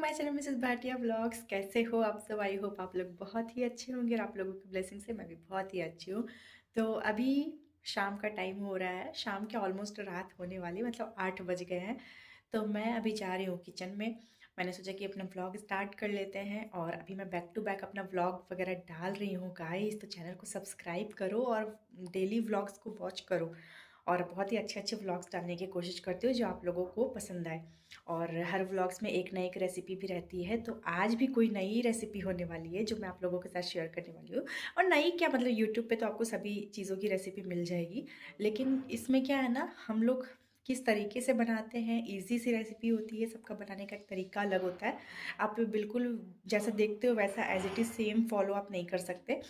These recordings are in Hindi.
My channel Mrs Bhatia vlogs. कैसे हो आप सब? आई होप आप लोग बहुत ही अच्छे होंगे और आप लोगों की ब्लेसिंग से मैं भी बहुत ही अच्छी हूँ। तो अभी शाम का टाइम हो रहा है, शाम के ऑलमोस्ट रात होने वाली, मतलब 8 बज गए हैं। तो मैं अभी जा रही हूँ किचन में। मैंने सोचा कि अपना व्लॉग स्टार्ट कर लेते हैं और अभी मैं बैक टू बैक अपना व्लॉग वगैरह डाल रही हूँ गाइस। तो चैनल को सब्सक्राइब करो और डेली व्लॉग्स को वॉच करो और बहुत ही अच्छे अच्छे व्लॉग्स डालने की कोशिश करती हूँ जो आप लोगों को पसंद आए। और हर व्लॉग्स में एक ना एक रेसिपी भी रहती है, तो आज भी कोई नई रेसिपी होने वाली है जो मैं आप लोगों के साथ शेयर करने वाली हूँ। और नई क्या, मतलब यूट्यूब पे तो आपको सभी चीज़ों की रेसिपी मिल जाएगी, लेकिन इसमें क्या है ना, हम लोग किस तरीके से बनाते हैं। इजी सी रेसिपी होती है, सबका बनाने का एक तरीका अलग होता है। आप बिल्कुल जैसा देखते हो वैसा as it is same follow आप नहीं कर सकते।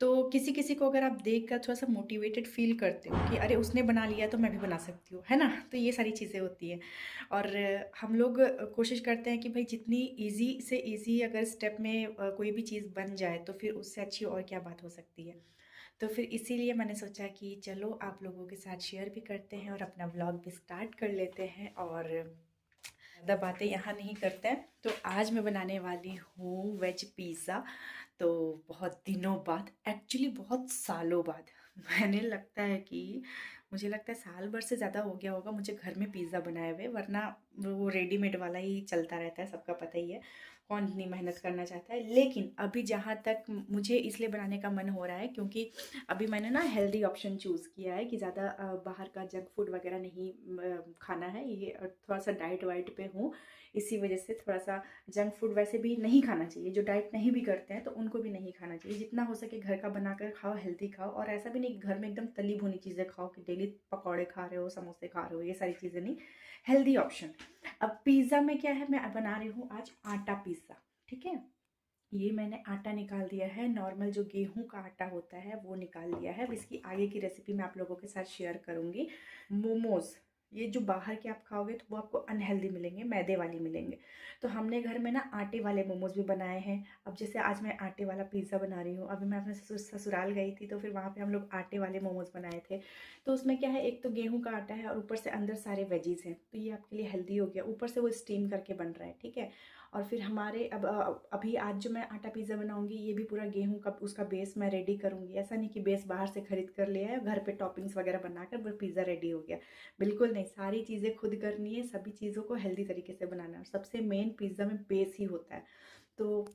तो किसी किसी को अगर आप देख कर थोड़ा सा मोटिवेटेड फील करते हो कि अरे उसने बना लिया तो मैं भी बना सकती हूँ, है ना। तो ये सारी चीज़ें होती हैं। और हम लोग कोशिश करते हैं कि भाई जितनी इजी से इजी अगर स्टेप में कोई भी चीज़ बन जाए तो फिर उससे अच्छी और क्या बात हो सकती है। तो फिर इसीलिए मैंने सोचा कि चलो आप लोगों के साथ शेयर भी करते हैं और अपना व्लॉग भी स्टार्ट कर लेते हैं और ज़्यादा बातें यहाँ नहीं करते हैं। तो आज मैं बनाने वाली हूँ वेज पिज़्ज़ा। तो बहुत दिनों बाद, एक्चुअली बहुत सालों बाद मैंने लगता है कि मुझे लगता है साल भर से ज़्यादा हो गया होगा मुझे घर में पिज़्ज़ा बनाए हुए, वरना वो रेडीमेड वाला ही चलता रहता है, सबका पता ही है। कौन इतनी मेहनत करना चाहता है। लेकिन अभी जहाँ तक मुझे इसलिए बनाने का मन हो रहा है क्योंकि अभी मैंने ना हेल्दी ऑप्शन चूज़ किया है कि ज़्यादा बाहर का जंक फूड वगैरह नहीं खाना है। ये थोड़ा सा डाइट वाइट पे हूँ, इसी वजह से थोड़ा सा जंक फूड वैसे भी नहीं खाना चाहिए। जो डाइट नहीं भी करते हैं तो उनको भी नहीं खाना चाहिए। जितना हो सके घर का बनाकर खाओ, हेल्दी खाओ। और ऐसा भी नहीं कि घर में एकदम तली भुनी चीज़ें खाओ कि डेली पकौड़े खा रहे हो, समोसे खा रहे हो, ये सारी चीज़ें नहीं। Healthy option. अब पिज़्ज़ा में क्या है, मैं बना रही हूँ आज आटा पिज़्ज़ा। ठीक है, ये मैंने आटा निकाल दिया है, नॉर्मल जो गेहूं का आटा होता है वो निकाल लिया है। अब इसकी आगे की रेसिपी मैं आप लोगों के साथ शेयर करूंगी। मोमोज़, ये जो बाहर के आप खाओगे तो वो आपको अनहेल्दी मिलेंगे, मैदे वाली मिलेंगे। तो हमने घर में ना आटे वाले मोमोज़ भी बनाए हैं। अब जैसे आज मैं आटे वाला पिज़्ज़ा बना रही हूँ। अभी मैं अपने ससुराल गई थी तो फिर वहाँ पे हम लोग आटे वाले मोमोज़ बनाए थे। तो उसमें क्या है, एक तो गेहूं का आटा है और ऊपर से अंदर सारे वेजीज़ हैं, तो ये आपके लिए हेल्दी हो गया। ऊपर से वो स्टीम करके बन रहा है, ठीक है। और फिर हमारे अब अभी आज जो मैं आटा पिज़्ज़ा बनाऊंगी ये भी पूरा गेहूं का उसका बेस मैं रेडी करूंगी। ऐसा नहीं कि बेस बाहर से खरीद कर लिया है, घर पे टॉपिंग्स वगैरह बनाकर वो पिज़्ज़ा रेडी हो गया। बिल्कुल नहीं, सारी चीज़ें खुद करनी है, सभी चीज़ों को हेल्दी तरीके से बनाना है। और सबसे मेन पिज़्ज़ा में बेस ही होता है। तो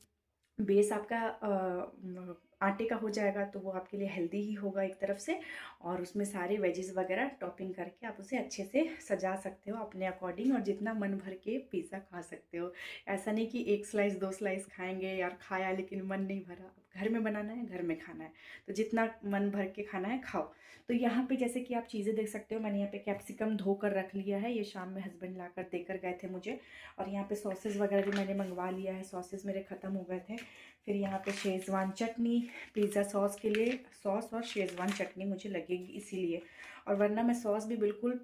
बेस आपका आटे का हो जाएगा तो वो आपके लिए हेल्दी ही होगा एक तरफ से। और उसमें सारे वेजेस वगैरह टॉपिंग करके आप उसे अच्छे से सजा सकते हो अपने अकॉर्डिंग और जितना मन भर के पिज़्ज़ा खा सकते हो। ऐसा नहीं कि एक स्लाइस दो स्लाइस खाएंगे यार, खाया लेकिन मन नहीं भरा। अब घर में बनाना है, घर में खाना है, तो जितना मन भर के खाना है खाओ। तो यहाँ पे जैसे कि आप चीज़ें देख सकते हो, मैंने यहाँ पे कैप्सिकम धोकर रख लिया है, ये शाम में हस्बैंड ला कर देकर गए थे मुझे। और यहाँ पे सॉसेस वगैरह भी मैंने मंगवा लिया है, सॉसेस मेरे ख़त्म हो गए थे। फिर यहाँ पे शेज़वान चटनी, पिज़्ज़ा सॉस के लिए सॉस और शेज़वान चटनी मुझे लगेगी इसीलिए। और वरना मैं सॉस भी बिल्कुल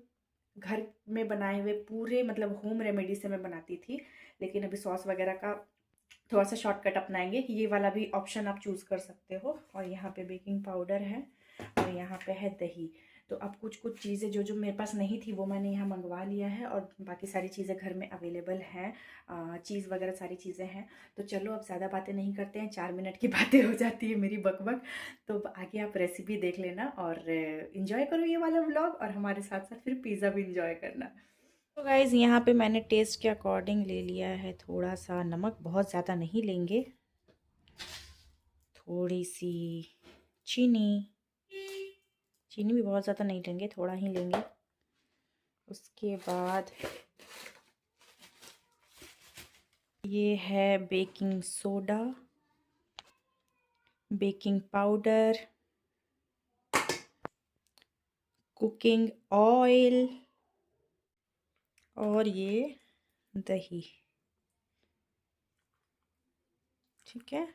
घर में बनाए हुए पूरे मतलब होम रेमेडी से मैं बनाती थी। लेकिन अभी सॉस वगैरह का थोड़ा सा शॉर्टकट अपनाएंगे, ये वाला भी ऑप्शन आप चूज़ कर सकते हो। और यहाँ पे बेकिंग पाउडर है और यहाँ पे है दही। तो अब कुछ कुछ चीज़ें जो जो मेरे पास नहीं थी वो मैंने यहाँ मंगवा लिया है और बाकी सारी चीज़ें घर में अवेलेबल हैं। चीज़ वगैरह सारी चीज़ें हैं। तो चलो अब ज़्यादा बातें नहीं करते हैं, 4 मिनट की बातें हो जाती है मेरी बकबक। तो अब आगे आप रेसिपी देख लेना और इन्जॉय करो ये वाला व्लॉग और हमारे साथ साथ फिर पिज़्ज़ा भी इन्जॉय करना। तो गाइज़ यहाँ पे मैंने टेस्ट के अकॉर्डिंग ले लिया है थोड़ा सा नमक, बहुत ज़्यादा नहीं लेंगे। थोड़ी सी चीनी, चीनी भी बहुत ज़्यादा नहीं लेंगे, थोड़ा ही लेंगे। उसके बाद ये है baking soda, baking powder, cooking oil और ये दही। ठीक है,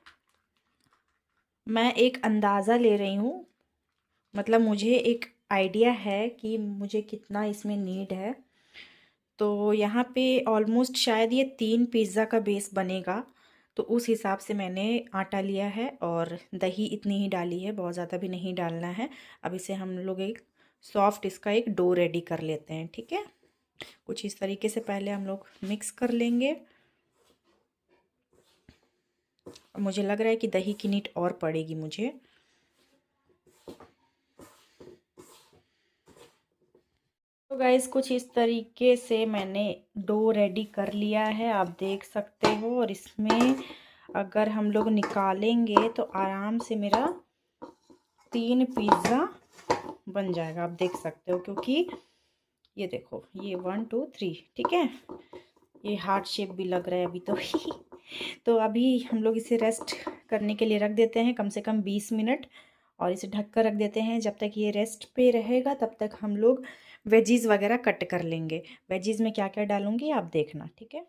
मैं एक अंदाज़ा ले रही हूँ, मतलब मुझे एक आइडिया है कि मुझे कितना इसमें नीड है। तो यहाँ पे ऑलमोस्ट शायद ये 3 पिज़्ज़ा का बेस बनेगा, तो उस हिसाब से मैंने आटा लिया है और दही इतनी ही डाली है, बहुत ज़्यादा भी नहीं डालना है। अब इसे हम लोग एक सॉफ्ट इसका एक डो रेडी कर लेते हैं। ठीक है, कुछ इस तरीके से पहले हम लोग मिक्स कर लेंगे। और मुझे लग रहा है कि दही की नीड और पड़ेगी मुझे। तो गाइस कुछ इस तरीके से मैंने डो रेडी कर लिया है, आप देख सकते हो। और इसमें अगर हम लोग निकालेंगे तो आराम से मेरा 3 पिज़्ज़ा बन जाएगा, आप देख सकते हो। क्योंकि ये देखो, ये 1 2 3, ठीक है। ये हार्ट शेप भी लग रहा है अभी तो तो अभी हम लोग इसे रेस्ट करने के लिए रख देते हैं कम से कम 20 मिनट, और इसे ढक कर रख देते हैं। जब तक ये रेस्ट पे रहेगा तब तक हम लोग वेजीज वगैरह कट कर लेंगे। वेजीज में क्या क्या डालूंगी आप देखना, ठीक है।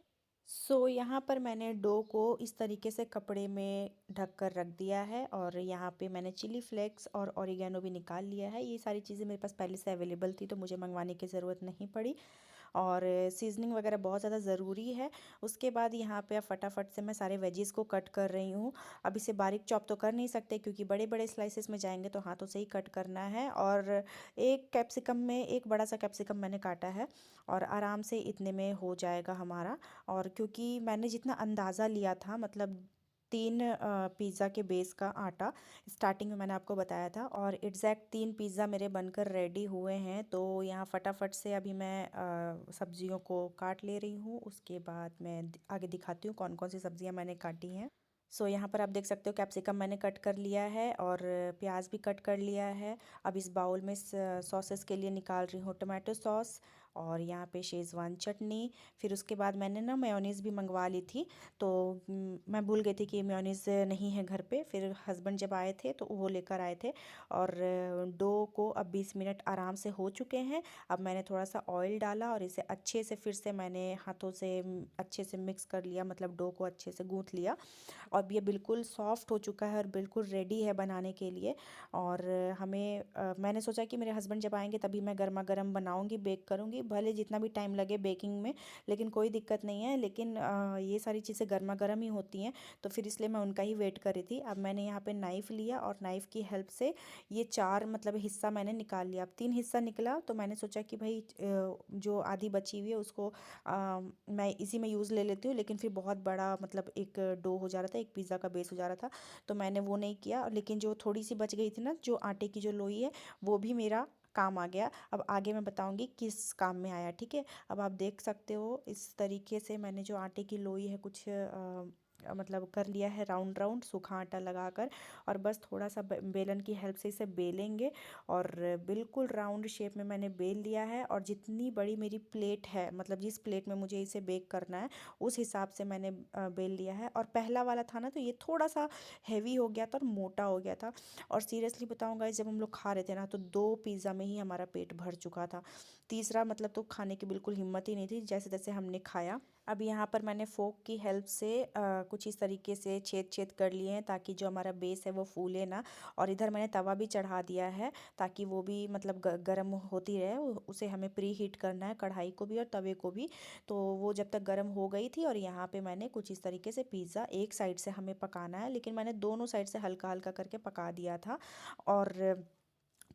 यहाँ पर मैंने डो को इस तरीके से कपड़े में ढक कर रख दिया है, और यहाँ पे मैंने चिली फ्लेक्स और ऑरिगेनो भी निकाल लिया है। ये सारी चीज़ें मेरे पास पहले से अवेलेबल थी, तो मुझे मंगवाने की ज़रूरत नहीं पड़ी। और सीजनिंग वगैरह बहुत ज़्यादा ज़रूरी है। उसके बाद यहाँ पे अब फटाफट से मैं सारे वेजीज़ को कट कर रही हूँ। अब इसे बारीक चॉप तो कर नहीं सकते क्योंकि बड़े बड़े स्लाइसेस में जाएंगे, तो हाथों से ही कट करना है। और एक कैप्सिकम में, एक बड़ा सा कैप्सिकम मैंने काटा है, और आराम से इतने में हो जाएगा हमारा। और क्योंकि मैंने जितना अंदाज़ा लिया था, मतलब 3 पिज़्ज़ा के बेस का आटा स्टार्टिंग में मैंने आपको बताया था, और एग्जैक्ट 3 पिज़्ज़ा मेरे बनकर रेडी हुए हैं। तो यहाँ फटाफट से अभी मैं सब्जियों को काट ले रही हूँ। उसके बाद मैं आगे दिखाती हूँ कौन कौन सी सब्जियाँ मैंने काटी हैं। यहाँ पर आप देख सकते हो कैप्सिकम मैंने कट कर लिया है, और प्याज भी कट कर लिया है। अब इस बाउल में सॉसेस के लिए निकाल रही हूँ टमाटो सॉस, और यहाँ पे शेज़वान चटनी। फिर उसके बाद मैंने ना मेयोनीज़ भी मंगवा ली थी, तो मैं भूल गई थी कि मेयोनीज़ नहीं है घर पे। फिर हस्बैंड जब आए थे तो वो लेकर आए थे। और डो को अब 20 मिनट आराम से हो चुके हैं। अब मैंने थोड़ा सा ऑयल डाला और इसे अच्छे से फिर से मैंने हाथों से अच्छे से मिक्स कर लिया, मतलब डो को अच्छे से गूँथ लिया। और ये बिल्कुल सॉफ्ट हो चुका है और बिल्कुल रेडी है बनाने के लिए। और मैंने सोचा कि मेरे हस्बैंड जब आएंगे तभी मैं गर्मा गर्म बनाऊंगी, बेक करूंगी, भले जितना भी टाइम लगे बेकिंग में, लेकिन कोई दिक्कत नहीं है। लेकिन ये सारी चीज़ें गर्मा गर्म ही होती हैं, तो फिर इसलिए मैं उनका ही वेट कर रही थी। अब मैंने यहाँ पे नाइफ़ लिया और नाइफ़ की हेल्प से ये 4 मतलब हिस्सा मैंने निकाल लिया। अब 3 हिस्सा निकला, तो मैंने सोचा कि भाई जो आधी बची हुई है उसको मैं इसी में यूज़ ले लेती हूँ। लेकिन फिर बहुत बड़ा मतलब एक डो हो जा रहा था, एक पिज़्ज़ा का बेस हो जा रहा था, तो मैंने वो नहीं किया। लेकिन जो थोड़ी सी बच गई थी ना, जो आटे की जो लोई है, वो भी मेरा काम आ गया। अब आगे मैं बताऊंगी किस काम में आया, ठीक है। अब आप देख सकते हो इस तरीके से मैंने जो आटे की लोई है कुछ मतलब कर लिया है राउंड राउंड सूखा आटा लगाकर, और बस थोड़ा सा बेलन की हेल्प से इसे बेलेंगे। और बिल्कुल राउंड शेप में मैंने बेल लिया है, और जितनी बड़ी मेरी प्लेट है, मतलब जिस प्लेट में मुझे इसे बेक करना है उस हिसाब से मैंने बेल लिया है। और पहला वाला था ना, तो ये थोड़ा सा हैवी हो गया था और मोटा हो गया था। और सीरियसली बताऊंगा, जब हम लोग खा रहे थे ना, तो 2 पिज़्ज़ा में ही हमारा पेट भर चुका था। तीसरा मतलब तो खाने की बिल्कुल हिम्मत ही नहीं थी, जैसे तैसे हमने खाया। अब यहाँ पर मैंने फोक की हेल्प से कुछ इस तरीके से छेद छेद कर लिए हैं, ताकि जो हमारा बेस है वो फूले ना। और इधर मैंने तवा भी चढ़ा दिया है, ताकि वो भी मतलब गर्म होती रहे। उसे हमें प्री हीट करना है, कढ़ाई को भी और तवे को भी। तो वो जब तक गर्म हो गई थी, और यहाँ पे मैंने कुछ इस तरीके से पिज़्ज़ा एक साइड से हमें पकाना है, लेकिन मैंने दोनों साइड से हल्का हल्का करके पका दिया था। और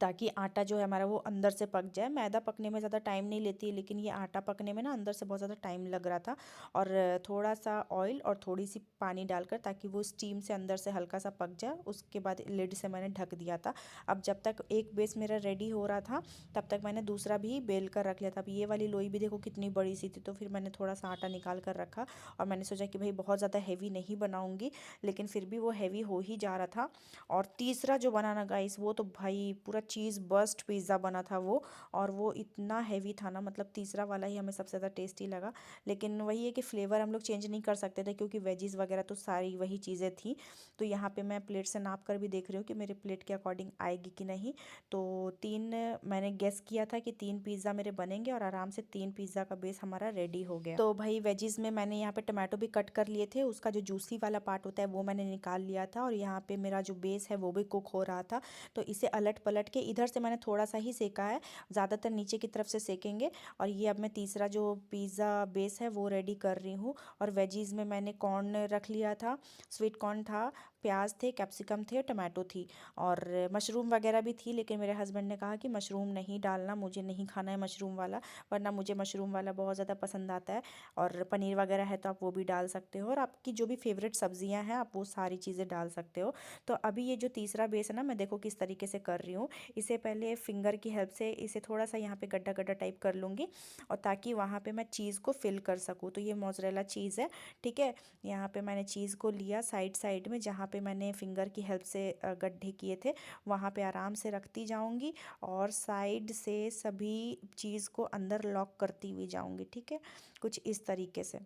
ताकि आटा जो है हमारा वो अंदर से पक जाए। मैदा पकने में ज़्यादा टाइम नहीं लेती है, लेकिन ये आटा पकने में ना अंदर से बहुत ज़्यादा टाइम लग रहा था। और थोड़ा सा ऑयल और थोड़ी सी पानी डालकर, ताकि वो स्टीम से अंदर से हल्का सा पक जाए, उसके बाद लिड से मैंने ढक दिया था। अब जब तक एक बेस मेरा रेडी हो रहा था, तब तक मैंने दूसरा भी बेल कर रख लिया था। अब ये वाली लोई भी देखो कितनी बड़ी सी थी, तो फिर मैंने थोड़ा सा आटा निकाल कर रखा। और मैंने सोचा कि भाई बहुत ज़्यादा हैवी नहीं बनाऊँगी, लेकिन फिर भी वो हैवी हो ही जा रहा था। और तीसरा जो बना ना गाइस, वो तो भाई पूरा चीज़ बस्ट पिज़्ज़ा बना था वो। और वो इतना हैवी था ना, मतलब तीसरा वाला ही हमें सबसे ज़्यादा टेस्टी लगा। लेकिन वही है कि फ्लेवर हम लोग चेंज नहीं कर सकते थे, क्योंकि वेजीज़ वगैरह तो सारी वही चीज़ें थी। तो यहाँ पे मैं प्लेट से नाप कर भी देख रही हूँ कि मेरे प्लेट के अकॉर्डिंग आएगी कि नहीं। तो 3 मैंने गेस किया था कि 3 पिज़्ज़ा मेरे बनेंगे, और आराम से 3 पिज़्ज़ा का बेस हमारा रेडी हो गया। तो भाई वेजीज़ में मैंने यहाँ पे टमाटो भी कट कर लिए थे, उसका जो जूसी वाला पार्ट होता है वो मैंने निकाल लिया था। और यहाँ पे मेरा जो बेस है वो भी कुक हो रहा था, तो इसे अलट पलट के इधर से मैंने थोड़ा सा ही सेका है, ज़्यादातर नीचे की तरफ से सेकेंगे। और ये अब मैं तीसरा जो पिज़्ज़ा बेस है वो रेडी कर रही हूँ। और वेजीज़ में मैंने कॉर्न रख लिया था, स्वीट कॉर्न था, प्याज थे, कैप्सिकम थे, टमाटो थी और मशरूम वगैरह भी थी, लेकिन मेरे हस्बैंड ने कहा कि मशरूम नहीं डालना, मुझे नहीं खाना है मशरूम वाला, वरना मुझे मशरूम वाला बहुत ज़्यादा पसंद आता है। और पनीर वगैरह है तो आप वो भी डाल सकते हो, और आपकी जो भी फेवरेट सब्जियां हैं आप वो सारी चीज़ें डाल सकते हो। तो अभी ये जो तीसरा बेस है ना, मैं देखो किस तरीके से कर रही हूँ। इसे पहले फिंगर की हेल्प से इसे थोड़ा सा यहाँ पे गड्ढा गड्ढा टाइप कर लूँगी, और ताकि वहाँ पे मैं चीज़ को फिल कर सकूँ। तो ये मोज़रेला चीज़ है, ठीक है। यहाँ पे मैंने चीज़ को लिया, साइड साइड में जहाँ पे मैंने फिंगर की हेल्प से गड्ढे किए थे वहाँ पे आराम से रखती जाऊँगी, और साइड से सभी चीज़ को अंदर लॉक करती हुई जाऊँगी, ठीक है, कुछ इस तरीके से।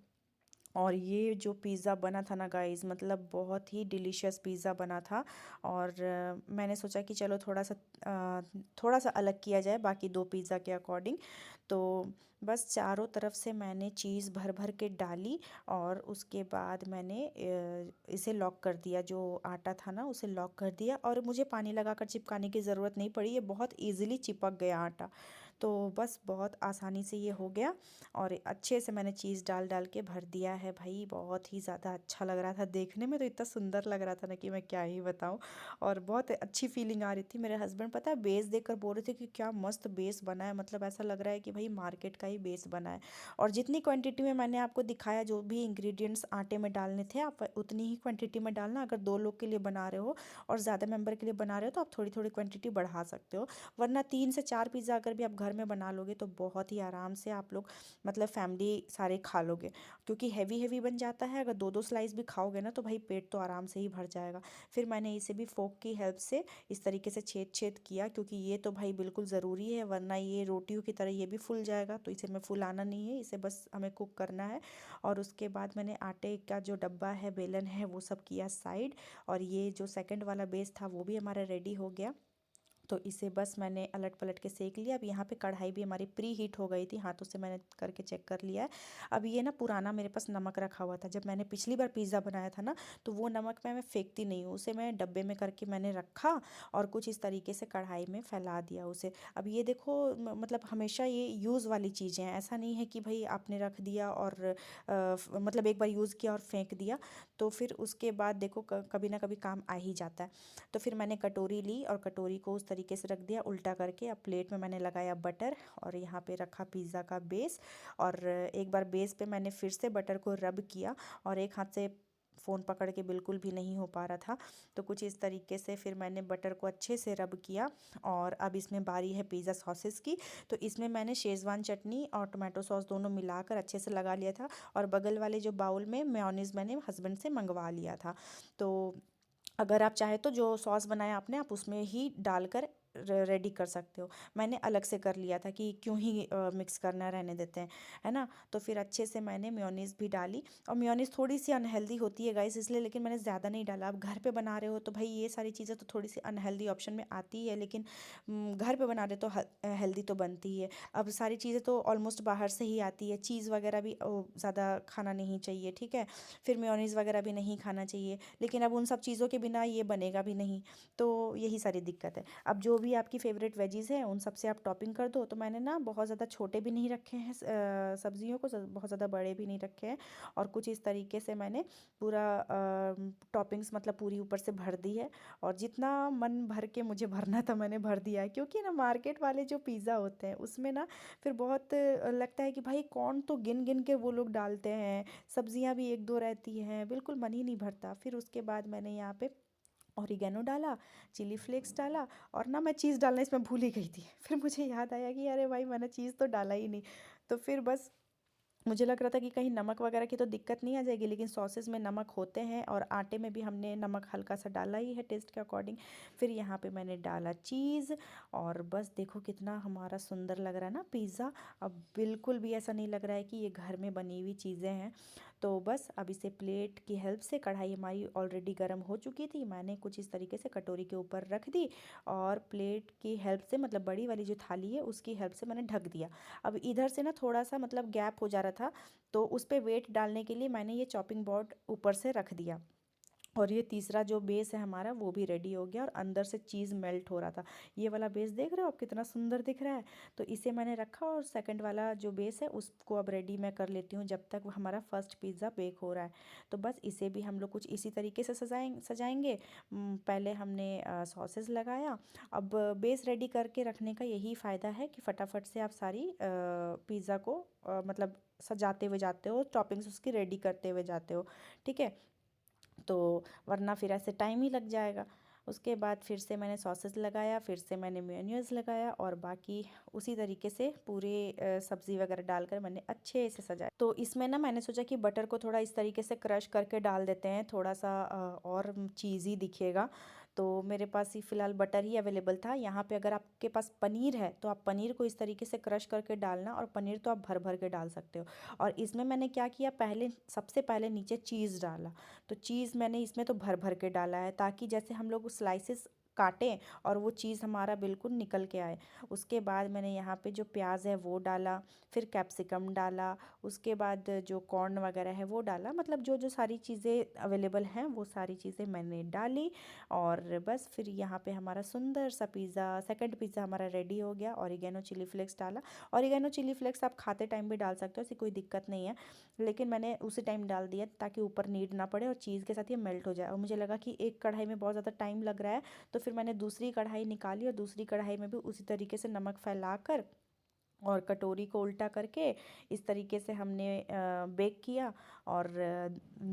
और ये जो पिज़्ज़ा बना था ना गाइस, मतलब बहुत ही डिलीशियस पिज़्ज़ा बना था। और मैंने सोचा कि चलो थोड़ा सा अलग किया जाए बाकी दो पिज़्ज़ा के अकॉर्डिंग। तो बस चारों तरफ से मैंने चीज़ भर भर के डाली, और उसके बाद मैंने इसे लॉक कर दिया, जो आटा था ना उसे लॉक कर दिया, और मुझे पानी लगाकर चिपकाने की ज़रूरत नहीं पड़ी, ये बहुत ईज़िली चिपक गया आटा। तो बस बहुत आसानी से ये हो गया, और अच्छे से मैंने चीज़ डाल डाल के भर दिया है भाई। बहुत ही ज़्यादा अच्छा लग रहा था देखने में, तो इतना सुंदर लग रहा था ना कि मैं क्या ही बताऊँ। और बहुत अच्छी फीलिंग आ रही थी। मेरे हस्बैंड पता है बेस देखकर बोल रहे थे कि क्या मस्त बेस बना है, मतलब ऐसा लग रहा है कि भाई मार्केट का ही बेस बना है। और जितनी क्वांटिटी में मैंने आपको दिखाया, जो भी इंग्रेडिएंट्स आटे में डालने थे, आप उतनी ही क्वांटिटी में डालना। अगर 2 लोग के लिए बना रहे हो और ज़्यादा मेंबर के लिए बना रहे हो तो आप थोड़ी थोड़ी क्वांटिटी बढ़ा सकते हो, वरना 3 से 4 पिज़्ज़ा अगर भी आप घर में बना लोगे तो बहुत ही आराम से आप लोग, मतलब फैमिली सारे खा लोगे। क्योंकि हैवी हैवी बन जाता है, अगर दो दो स्लाइस भी खाओगे ना तो भाई पेट तो आराम से ही भर जाएगा। फिर मैंने इसे भी फोक की हेल्प से इस तरीके से छेद छेद किया, क्योंकि ये तो भाई बिल्कुल ज़रूरी है, वरना ये रोटियों की तरह ये भी फूल जाएगा। तो इसे मैं फुलाना नहीं है, इसे बस हमें कुक करना है। और उसके बाद मैंने आटे का जो डब्बा है, बेलन है, वो सब किया साइड। और ये जो सेकंड वाला बेस था वो भी हमारा रेडी हो गया। तो इसे बस मैंने अलट पलट के सेक लिया। अब यहाँ पे कढ़ाई भी हमारी प्री हीट हो गई थी, हाथों से मैंने करके चेक कर लिया है। अब ये ना पुराना मेरे पास नमक रखा हुआ था, जब मैंने पिछली बार पिज़्ज़ा बनाया था ना, तो वो नमक मैं फेंकती नहीं हूँ, उसे मैं डब्बे में करके मैंने रखा, और कुछ इस तरीके से कढ़ाई में फैला दिया उसे। अब ये देखो मतलब हमेशा ये यूज़ वाली चीज़ें हैं, ऐसा नहीं है कि भाई आपने रख दिया और मतलब एक बार यूज़ किया और फेंक दिया, तो फिर उसके बाद देखो कभी ना कभी काम आ ही जाता है। तो फिर मैंने कटोरी ली और कटोरी को उस तरीके से रख दिया उल्टा करके। अब प्लेट में मैंने लगाया बटर, और यहाँ पे रखा पिज़्ज़ा का बेस, और एक बार बेस पे मैंने फिर से बटर को रब किया, और एक हाथ से फ़ोन पकड़ के बिल्कुल भी नहीं हो पा रहा था। तो कुछ इस तरीके से फिर मैंने बटर को अच्छे से रब किया। और अब इसमें बारी है पिज़्ज़ा सॉसेस की। तो इसमें मैंने शेज़वान चटनी और टोमेटो सॉस दोनों मिलाकर अच्छे से लगा लिया था, और बगल वाले जो बाउल में मेयोनीज़ मैंने हस्बैंड से मंगवा लिया था। तो अगर आप चाहे तो जो सॉस बनाया आपने, आप उसमें ही डालकर रेडी कर सकते हो। मैंने अलग से कर लिया था कि क्यों ही मिक्स करना, रहने देते हैं, है ना। तो फिर अच्छे से मैंने मेयोनीज़ भी डाली, और मेयोनीज़ थोड़ी सी अनहेल्दी होती है गाइस, इसलिए, लेकिन मैंने ज़्यादा नहीं डाला। आप घर पे बना रहे हो तो भाई ये सारी चीज़ें तो थोड़ी सी अनहेल्दी ऑप्शन में आती ही है, लेकिन घर पे बना रहे तो हेल्दी तो बनती ही है। अब सारी चीज़ें तो ऑलमोस्ट बाहर से ही आती है, चीज़ वगैरह भी ज़्यादा खाना नहीं चाहिए, ठीक है। फिर मेयोनीज़ वगैरह भी नहीं खाना चाहिए, लेकिन अब उन सब चीज़ों के बिना ये बनेगा भी नहीं। तो यही सारी दिक्कत है। अब जो भी आपकी फ़ेवरेट वेजीज़ हैं उन सब से आप टॉपिंग कर दो। तो मैंने ना बहुत ज़्यादा छोटे भी नहीं रखे हैं सब्जियों को, बहुत ज़्यादा बड़े भी नहीं रखे हैं, और कुछ इस तरीके से मैंने पूरा टॉपिंग्स मतलब पूरी ऊपर से भर दी है। और जितना मन भर के मुझे भरना था मैंने भर दिया है, क्योंकि ना मार्केट वाले जो पिज़्ज़ा होते हैं उसमें ना फिर बहुत लगता है कि भाई कौन तो गिन गिन के वो लोग डालते हैं, सब्जियां भी एक दो रहती हैं, बिल्कुल मन ही नहीं भरता। फिर उसके बाद मैंने यहाँ पे ऑरिगेनो डाला, चिली फ्लेक्स डाला, और ना मैं चीज़ डालना इसमें भूल ही गई थी। फिर मुझे याद आया कि अरे भाई मैंने चीज़ तो डाला ही नहीं। तो फिर बस मुझे लग रहा था कि कहीं नमक वगैरह की तो दिक्कत नहीं आ जाएगी, लेकिन सॉसेस में नमक होते हैं, और आटे में भी हमने नमक हल्का सा डाला ही है टेस्ट के अकॉर्डिंग। फिर यहाँ पे मैंने डाला चीज़, और बस देखो कितना हमारा सुंदर लग रहा है ना पिज़्ज़ा। अब बिल्कुल भी ऐसा नहीं लग रहा है कि ये घर में बनी हुई चीज़ें हैं। तो बस अब इसे प्लेट की हेल्प से, कढ़ाई हमारी ऑलरेडी गर्म हो चुकी थी, मैंने कुछ इस तरीके से कटोरी के ऊपर रख दी, और प्लेट की हेल्प से, मतलब बड़ी वाली जो थाली है उसकी हेल्प से मैंने ढक दिया। अब इधर से ना थोड़ा सा मतलब गैप हो जा रहा था, तो उस पे वेट डालने के लिए मैंने ये चॉपिंग बोर्ड ऊपर से रख दिया। और ये तीसरा जो बेस है हमारा वो भी रेडी हो गया और अंदर से चीज़ मेल्ट हो रहा था। ये वाला बेस देख रहे हो आप कितना सुंदर दिख रहा है। तो इसे मैंने रखा और सेकंड वाला जो बेस है उसको अब रेडी मैं कर लेती हूँ जब तक वो हमारा फर्स्ट पिज़्ज़ा बेक हो रहा है। तो बस इसे भी हम लोग कुछ इसी तरीके से सजाएंगे। पहले हमने सॉसेस लगाया। अब बेस रेडी करके रखने का यही फ़ायदा है कि फटाफट से आप सारी पिज़्ज़ा को मतलब सजाते हुए जाते हो, टॉपिंग्स उसकी रेडी करते हुए जाते हो। ठीक है, तो वरना फिर ऐसे टाइम ही लग जाएगा। उसके बाद फिर से मैंने सॉसेस लगाया, फिर से मैंने मेयोनीज लगाया और बाकी उसी तरीके से पूरे सब्ज़ी वगैरह डालकर मैंने अच्छे से सजाया। तो इसमें ना मैंने सोचा कि बटर को थोड़ा इस तरीके से क्रश करके डाल देते हैं, थोड़ा सा और चीज़ी दिखेगा। तो मेरे पास ही फ़िलहाल बटर ही अवेलेबल था। यहाँ पे अगर आपके पास पनीर है तो आप पनीर को इस तरीके से क्रश करके डालना, और पनीर तो आप भर भर के डाल सकते हो। और इसमें मैंने क्या किया, पहले सबसे पहले नीचे चीज़ डाला। तो चीज़ मैंने इसमें तो भर भर के डाला है ताकि जैसे हम लोग स्लाइसेस काटें और वो चीज़ हमारा बिल्कुल निकल के आए। उसके बाद मैंने यहाँ पे जो प्याज है वो डाला, फिर कैप्सिकम डाला, उसके बाद जो कॉर्न वगैरह है वो डाला, मतलब जो जो सारी चीज़ें अवेलेबल हैं वो सारी चीज़ें मैंने डाली। और बस फिर यहाँ पे हमारा सुंदर सा पिज़्ज़ा, सेकंड पिज़्ज़ा हमारा रेडी हो गया। ऑरिगेनो चिली फ्लेक्स डाला। ऑरिगेनो चिली फ्लेक्स आप खाते टाइम भी डाल सकते हो, ऐसी कोई दिक्कत नहीं है, लेकिन मैंने उसी टाइम डाल दिया ताकि ऊपर नीड ना पड़े और चीज़ के साथ ये मेल्ट हो जाए। और मुझे लगा कि एक कढ़ाई में बहुत ज़्यादा टाइम लग रहा है, तो फिर मैंने दूसरी कढ़ाई निकाली और दूसरी कढ़ाई में भी उसी तरीके से नमक फैलाकर और कटोरी को उल्टा करके इस तरीके से हमने बेक किया। और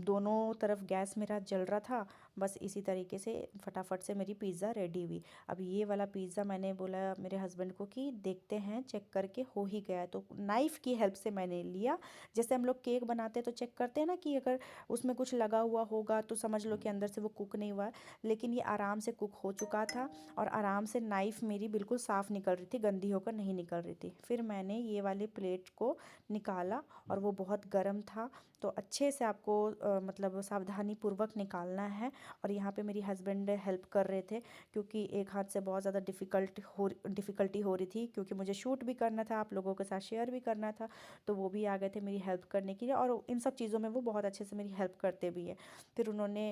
दोनों तरफ गैस मेरा जल रहा था। बस इसी तरीके से फटाफट से मेरी पिज़्ज़ा रेडी हुई। अब ये वाला पिज़्ज़ा मैंने बोला मेरे हस्बैंड को कि देखते हैं चेक करके हो ही गया है, तो नाइफ़ की हेल्प से मैंने लिया। जैसे हम लोग केक बनाते हैं तो चेक करते हैं ना कि अगर उसमें कुछ लगा हुआ होगा तो समझ लो कि अंदर से वो कुक नहीं हुआ है। लेकिन ये आराम से कुक हो चुका था और आराम से नाइफ़ मेरी बिल्कुल साफ़ निकल रही थी, गंदी होकर नहीं निकल रही थी। फिर मैंने ये वाले प्लेट को निकाला और वो बहुत गर्म था, तो अच्छे से आपको मतलब सावधानी पूर्वक निकालना है। और यहाँ पे मेरी हस्बैंड हेल्प कर रहे थे क्योंकि एक हाथ से बहुत ज़्यादा डिफ़िकल्टी हो रही थी, क्योंकि मुझे शूट भी करना था, आप लोगों के साथ शेयर भी करना था। तो वो भी आ गए थे मेरी हेल्प करने के लिए, और इन सब चीज़ों में वो बहुत अच्छे से मेरी हेल्प करते भी हैं। फिर उन्होंने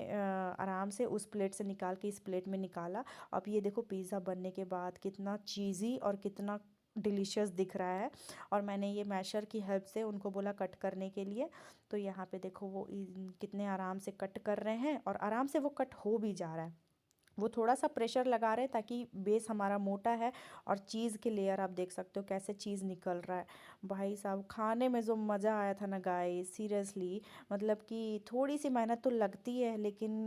आराम से उस प्लेट से निकाल के इस प्लेट में निकाला। अब ये देखो पिज़्ज़ा बनने के बाद कितना चीज़ी और कितना डिलीशियस दिख रहा है। और मैंने ये मैशर की हेल्प से उनको बोला कट करने के लिए, तो यहाँ पे देखो वो कितने आराम से कट कर रहे हैं और आराम से वो कट हो भी जा रहा है। वो थोड़ा सा प्रेशर लगा रहे हैं ताकि बेस हमारा मोटा है। और चीज़ के लेयर आप देख सकते हो कैसे चीज़ निकल रहा है। भाई साहब खाने में जो मज़ा आया था ना गाइस, सीरियसली, मतलब कि थोड़ी सी मेहनत तो लगती है, लेकिन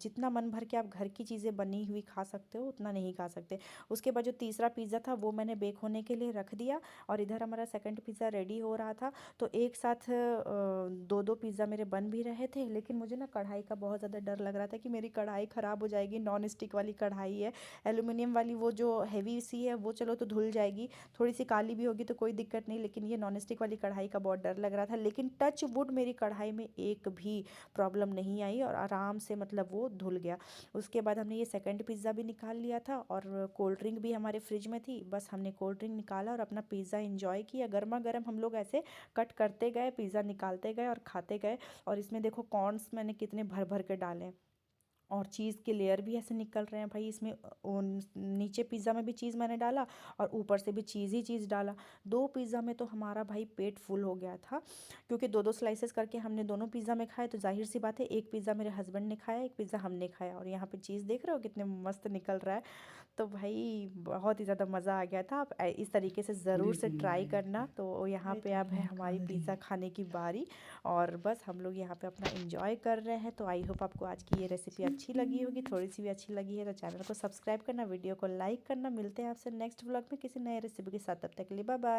जितना मन भर के आप घर की चीज़ें बनी हुई खा सकते हो उतना नहीं खा सकते। उसके बाद जो तीसरा पिज़्ज़ा था वो मैंने बेक होने के लिए रख दिया और इधर हमारा सेकंड पिज़्ज़ा रेडी हो रहा था। तो एक साथ दो दो पिज़्ज़ा मेरे बन भी रहे थे, लेकिन मुझे ना कढ़ाई का बहुत ज़्यादा डर लग रहा था कि मेरी कढ़ाई ख़राब हो जाएगी। नॉन स्टिक वाली कढ़ाई है, एल्युमिनियम वाली वो जो हैवी सी है वो चलो तो धुल जाएगी, थोड़ी सी काली भी होगी तो कोई दिक्कत नहीं, लेकिन ये नॉन स्टिक वाली कढ़ाई का बहुत डर लग रहा था। लेकिन टच वुड मेरी कढ़ाई में एक भी प्रॉब्लम नहीं आई और आराम से मतलब वो धुल गया। उसके बाद हमने ये सेकंड पिज़्ज़ा भी निकाल लिया था और कोल्ड ड्रिंक भी हमारे फ्रिज में थी। बस हमने कोल्ड ड्रिंक निकाला और अपना पिज़्ज़ा इंजॉय किया। गर्मा गर्म हम लोग ऐसे कट करते गए, पिज़्ज़ा निकालते गए और खाते गए। और इसमें देखो कॉर्न्स मैंने कितने भर भर के डाले और चीज़ के लेयर भी ऐसे निकल रहे हैं भाई इसमें। नीचे पिज़्ज़ा में भी चीज़ मैंने डाला और ऊपर से भी चीज़ ही चीज़ डाला। दो पिज़्ज़ा में तो हमारा भाई पेट फुल हो गया था, क्योंकि दो दो स्लाइसेस करके हमने दोनों पिज़्ज़ा में खाए। तो जाहिर सी बात है एक पिज़्ज़ा मेरे हस्बैंड ने खाया, एक पिज़्ज़ा हमने खाया। और यहाँ पे चीज़ देख रहे हो कितने मस्त निकल रहा है। तो भाई बहुत ही ज़्यादा मज़ा आ गया था। आप इस तरीके से ज़रूर से ट्राई करना। तो यहाँ पे अब है हमारी पिज़्ज़ा खाने की बारी और बस हम लोग यहाँ पे अपना एंजॉय कर रहे हैं। तो आई होप आपको आज की ये रेसिपी अच्छी लगी होगी, थोड़ी सी भी अच्छी लगी है तो चैनल को सब्सक्राइब करना, वीडियो को लाइक करना। मिलते हैं आपसे नेक्स्ट व्लॉग में किसी नए रेसिपी के साथ, तब तक के लिए बाय बाय।